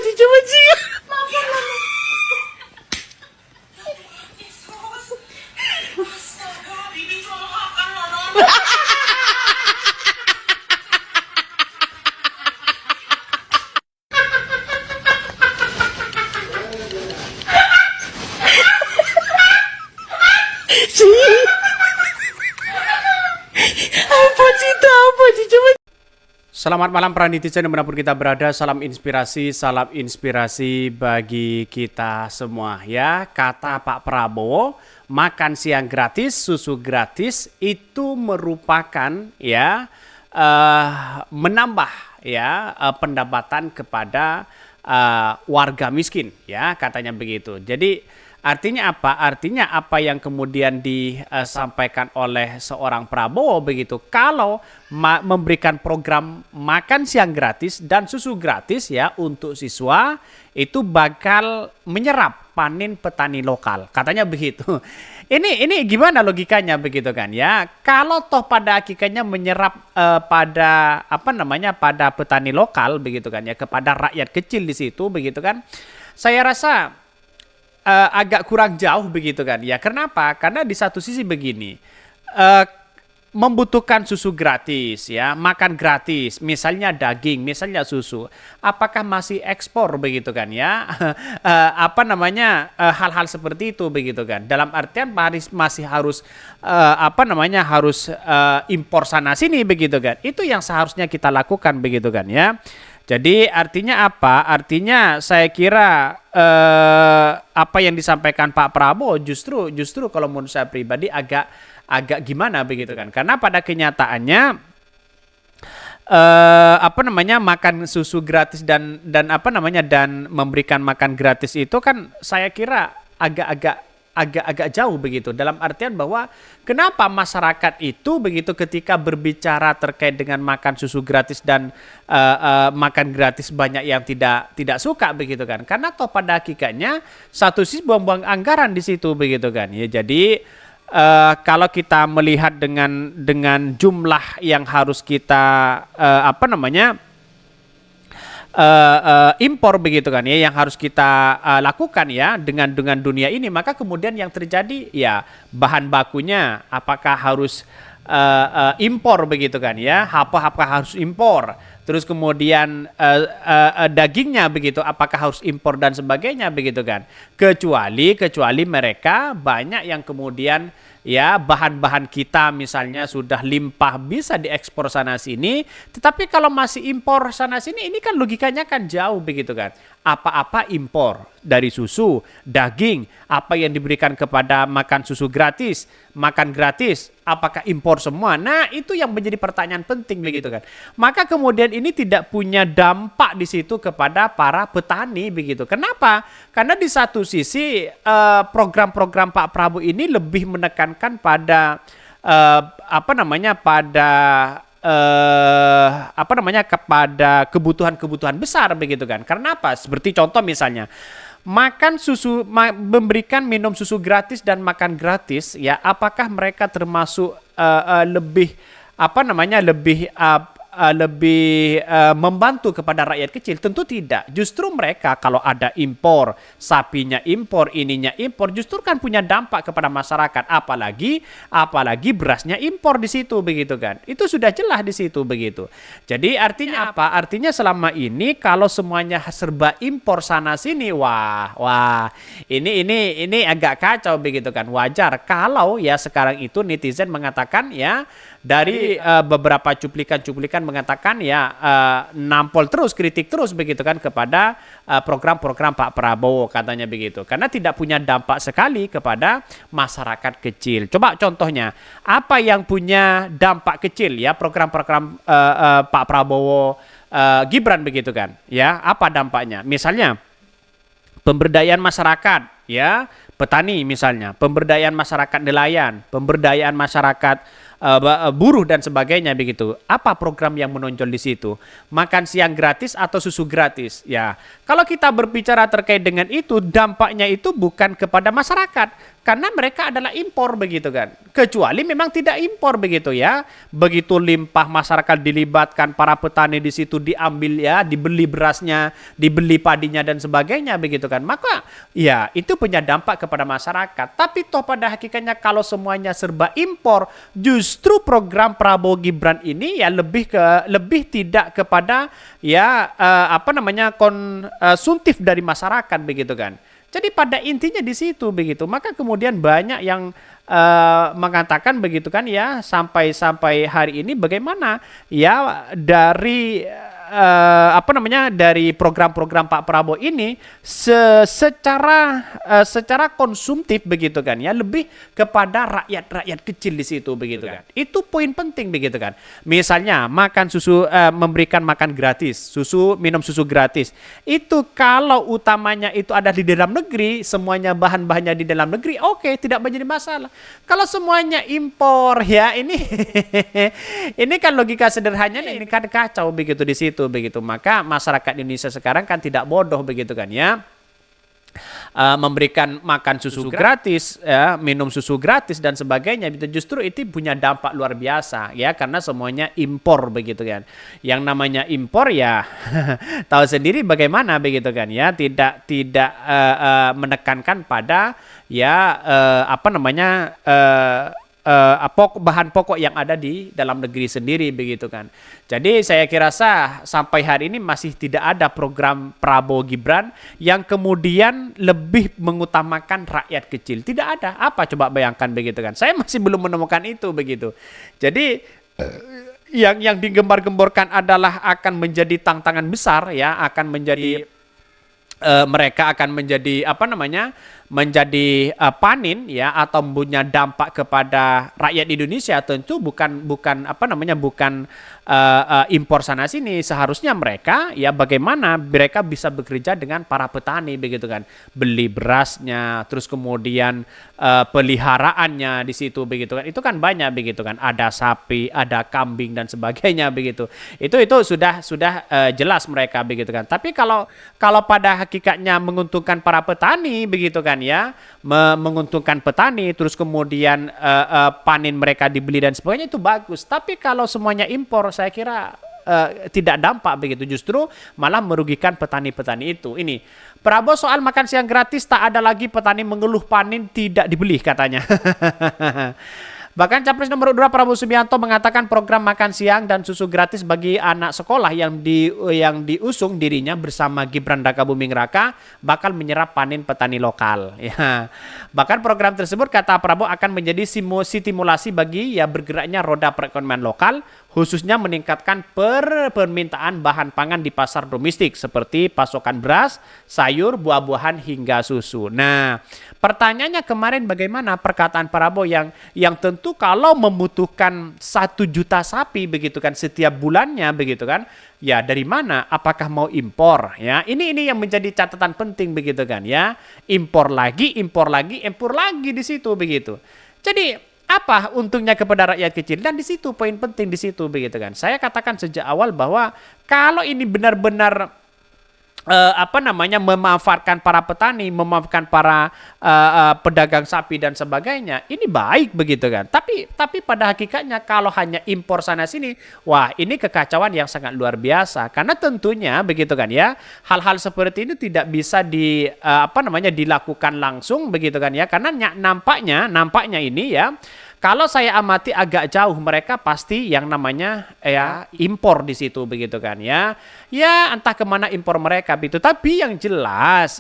sih coba sih? Apa sih coba? Selamat malam para netizen dimanapun kita berada, salam inspirasi bagi kita semua ya. Kata Pak Prabowo, makan siang gratis, susu gratis itu merupakan ya menambah ya pendapatan kepada warga miskin ya, katanya begitu. Jadi artinya apa? Artinya apa yang kemudian disampaikan oleh seorang Prabowo begitu. Kalau memberikan program makan siang gratis dan susu gratis ya untuk siswa, itu bakal menyerap panen petani lokal. Katanya begitu. Ini gimana logikanya begitu kan ya? Kalau toh pada hakikatnya menyerap pada pada petani lokal begitu kan ya, kepada rakyat kecil di situ begitu kan. Saya rasa agak kurang jauh begitu kan ya. Kenapa? Karena di satu sisi begini, membutuhkan susu gratis ya, makan gratis, misalnya daging, misalnya susu, apakah masih ekspor begitu kan ya? Hal-hal seperti itu begitu kan. Dalam artian masih harus harus impor sana sini begitu kan. Itu yang seharusnya kita lakukan begitu kan ya. Jadi artinya apa? Artinya saya kira apa yang disampaikan Pak Prabowo justru kalau menurut saya pribadi agak gimana begitu kan? Karena pada kenyataannya makan susu gratis dan memberikan makan gratis itu kan saya kira agak jauh begitu, dalam artian bahwa kenapa masyarakat itu begitu ketika berbicara terkait dengan makan susu gratis dan makan gratis banyak yang tidak suka begitu kan, karena toh pada hakikatnya satu sisi buang-buang anggaran di situ begitu kan ya. Jadi kalau kita melihat dengan jumlah yang harus kita impor begitu kan ya, yang harus kita lakukan ya dengan dunia ini, maka kemudian yang terjadi ya bahan bakunya apakah harus impor begitu kan ya, apakah harus impor, terus kemudian dagingnya begitu apakah harus impor dan sebagainya begitu kan, kecuali mereka banyak yang kemudian ya bahan-bahan kita misalnya sudah limpah bisa diekspor sana sini, tetapi kalau masih impor sana sini ini kan logikanya kan jauh begitu kan. Apa-apa impor dari susu, daging, apa yang diberikan kepada makan susu gratis, makan gratis, apakah impor semua? Nah, itu yang menjadi pertanyaan penting begitu kan. Maka kemudian ini tidak punya dampak di situ kepada para petani begitu. Kenapa? Karena di satu sisi program-program Pak Prabowo ini lebih menekankan pada kepada kebutuhan-kebutuhan besar begitu kan. Karena apa? Seperti contoh misalnya memberikan minum susu gratis dan makan gratis ya, apakah mereka termasuk lebih membantu kepada rakyat kecil? Tentu tidak. Justru mereka kalau ada impor, sapinya impor, ininya impor, justru kan punya dampak kepada masyarakat. Apalagi berasnya impor di situ begitu kan. Itu sudah jelas di situ begitu. Jadi artinya apa? Artinya selama ini kalau semuanya serba impor sana sini, wah, ini agak kacau begitu kan. Wajar kalau ya sekarang itu netizen mengatakan ya, dari beberapa cuplikan mengatakan ya nampol terus, kritik terus begitu kan kepada program-program Pak Prabowo, katanya begitu, karena tidak punya dampak sekali kepada masyarakat kecil. Coba contohnya apa yang punya dampak kecil ya, program-program Pak Prabowo Gibran begitu kan ya, apa dampaknya? Misalnya pemberdayaan masyarakat ya, petani misalnya, pemberdayaan masyarakat nelayan, pemberdayaan masyarakat buruh dan sebagainya begitu. Apa program yang menonjol di situ? Makan siang gratis atau susu gratis? Ya, kalau kita berbicara terkait dengan itu, dampaknya itu bukan kepada masyarakat. karena mereka adalah impor begitu kan. Kecuali memang tidak impor begitu ya. Begitu limpah masyarakat dilibatkan, para petani di situ diambil ya, dibeli berasnya, dibeli padinya dan sebagainya begitu kan. Maka ya itu punya dampak kepada masyarakat. Tapi toh pada hakikatnya kalau semuanya serba impor, justru program Prabowo Gibran ini ya lebih tidak kepada ya konsumtif dari masyarakat begitu kan. Jadi pada intinya di situ begitu. Maka kemudian banyak yang mengatakan begitu kan ya, sampai hari ini bagaimana ya dari dari program-program Pak Prabowo ini secara konsumtif begitu kan ya, lebih kepada rakyat kecil di situ begitu kan. Itu poin penting begitu kan. Misalnya makan susu, memberikan makan gratis, minum susu gratis. Itu kalau utamanya itu ada di dalam negeri, semuanya bahan-bahannya di dalam negeri, oke, tidak menjadi masalah. Kalau semuanya impor ya ini ini kan logika sederhananya ini kan kacau begitu di situ begitu. Maka masyarakat Indonesia sekarang kan tidak bodoh begitu kan ya. Memberikan makan susu gratis, ya, minum susu gratis dan sebagainya, justru itu punya dampak luar biasa ya, karena semuanya impor begitu kan. Yang namanya impor ya tahu sendiri bagaimana begitu kan ya, tidak menekankan pada ya bahan pokok yang ada di dalam negeri sendiri begitu kan. Jadi saya kira sampai hari ini masih tidak ada program Prabowo Gibran yang kemudian lebih mengutamakan rakyat kecil. Tidak ada. Apa coba bayangkan begitu kan. Saya masih belum menemukan itu begitu. Jadi yang digembar-gemborkan adalah akan menjadi tantangan besar ya, akan menjadi mereka akan menjadi menjadi panin ya, atau punya dampak kepada rakyat Indonesia. Tentu bukan impor sana sini. Seharusnya mereka ya bagaimana mereka bisa bekerja dengan para petani begitu kan, beli berasnya, terus kemudian peliharaannya di situ begitu kan. Itu kan banyak begitu kan, ada sapi, ada kambing dan sebagainya begitu. Itu sudah jelas mereka begitu kan. Tapi kalau pada hakikatnya menguntungkan para petani begitu kan ya, menguntungkan petani, terus kemudian panen mereka dibeli dan sebagainya, itu bagus. Tapi kalau semuanya impor, saya kira tidak dampak begitu, justru malah merugikan petani-petani itu. Ini Prabowo soal makan siang gratis, tak ada lagi petani mengeluh panen tidak dibeli katanya. Bahkan Capres nomor 2 Prabowo Subianto mengatakan program makan siang dan susu gratis bagi anak sekolah yang diusung dirinya bersama Gibran Rakabuming Raka bakal menyerap panen petani lokal. Ya. Bahkan program tersebut kata Prabowo akan menjadi stimulasi bagi ya bergeraknya roda perekonomian lokal, khususnya meningkatkan permintaan bahan pangan di pasar domestik seperti pasokan beras, sayur, buah-buahan hingga susu. Nah, pertanyaannya kemarin bagaimana perkataan Prabowo yang tentu kalau membutuhkan 1 juta sapi begitu kan setiap bulannya begitu kan, ya dari mana? Apakah mau impor? Ya, ini yang menjadi catatan penting begitu kan ya. Impor lagi di situ begitu. Jadi apa untungnya kepada rakyat kecil? Dan di situ poin penting di situ begitu kan. Saya katakan sejak awal bahwa kalau ini benar-benar memanfaatkan para petani, memanfaatkan para pedagang sapi dan sebagainya, ini baik begitu kan. Tapi pada hakikatnya kalau hanya impor sana sini, wah ini kekacauan yang sangat luar biasa. Karena tentunya begitu kan ya, hal-hal seperti ini tidak bisa dilakukan langsung begitu kan ya. Karena nampaknya ini ya, kalau saya amati agak jauh, mereka pasti yang namanya ya impor di situ begitu kan ya. Ya entah kemana impor mereka begitu. Tapi yang jelas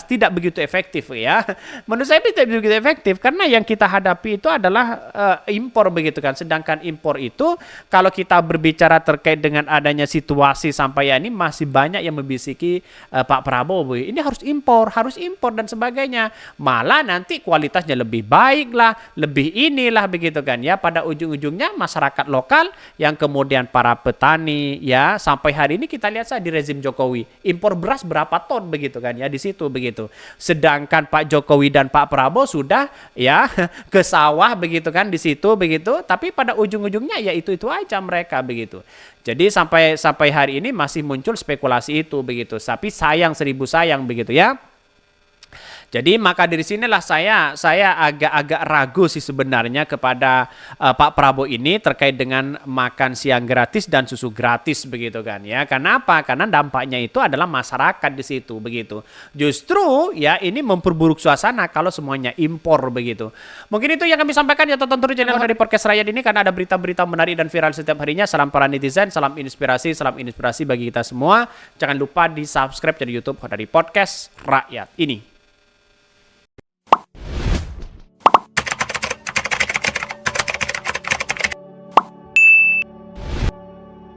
tidak begitu efektif ya. Menurut saya tidak begitu efektif karena yang kita hadapi itu adalah impor begitu kan. Sedangkan impor itu kalau kita berbicara terkait dengan adanya situasi sampai ya ini masih banyak yang membisiki Pak Prabowo, ini harus impor dan sebagainya. Malah nanti kualitasnya lebih baik lah, lebih inilah begitu kan ya. Pada ujung-ujungnya masyarakat lokal yang kemudian para petani ya, sampai hari ini kita lihat saja di rezim Jokowi impor beras berapa ton begitu kan ya di situ begitu. Sedangkan Pak Jokowi dan Pak Prabowo sudah ya ke sawah begitu kan di situ begitu, tapi pada ujung-ujungnya ya itu aja mereka begitu. Jadi sampai hari ini masih muncul spekulasi itu begitu. Tapi sayang 1000 sayang begitu ya. Jadi maka dari sinilah saya agak-agak ragu sih sebenarnya kepada Pak Prabowo ini terkait dengan makan siang gratis dan susu gratis begitu kan ya. Karena apa? Karena dampaknya itu adalah masyarakat di situ begitu. Justru ya ini memperburuk suasana kalau semuanya impor begitu. Mungkin itu yang kami sampaikan ya, tonton terus channel dari Podcast Rakyat ini karena ada berita-berita menarik dan viral setiap harinya. Salam para netizen, salam inspirasi bagi kita semua. Jangan lupa di subscribe di YouTube dari Podcast Rakyat ini.